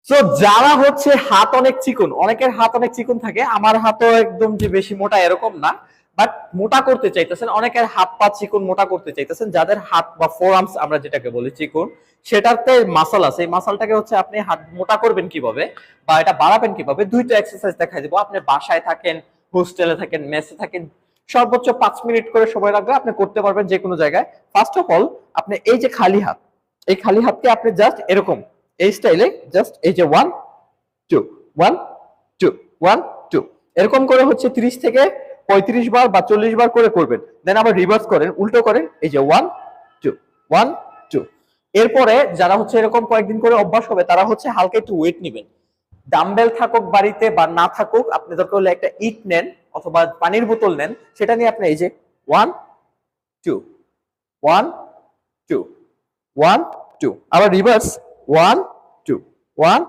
তো যারা হচ্ছে হাত অনেক চিকন, অনেকের হাত অনেক চিকন থাকে, আমার হাতও একদম যে বেশি মোটা এরকম না, বাট মোটা করতে চাইতেছেন, অনেকের হাত পা চিকন মোটা করতে চাইতেছেন, যাদের হাত বা ফোর আর্মস আমরা যেটাকে বলি চিকন, সেটাতে মাসল আছে। এই মাসলটাকে হচ্ছে আপনি হাত মোটা করবেন কিভাবে বা এটা বাড়াবেন কিভাবে, দুইটা এক্সারসাইজ দেখাই দিব। আপনি বাসায় থাকেন, হোস্টেলে থাকেন, মেসে থাকেন, সর্বোচ্চ 5 মিনিট করে সময় লাগবে, আপনি করতে পারবেন যে কোনো জায়গায়। ফার্স্ট অফ অল, আপনি এই যে খালি হাত, এই খালি হাতকে আপনি জাস্ট এরকম এই স্টাইলে জাস্ট এই যে 1 2 1 2 1 2 এরকম করে হচ্ছে 30 থেকে 35 বার বা 40 বার করে করবেন। দেন আবার রিভার্স করেন, উল্টো করেন, এই যে 1 2 1 2। এরপরে যারা হচ্ছে এরকম কয়েকদিন করে অভ্যাস হবে, তারা হচ্ছে হালকা একটু ওয়েট নেবেন। ডাম্বেল থাকুক বাড়িতে বা না থাকুক, আপনি দরকার হলে একটা ইট নেন অথবা পানির বোতল নেন, সেটা নিয়ে আপনি এই যে 1 2 1 2 1 2, আবার রিভার্স 1 2 1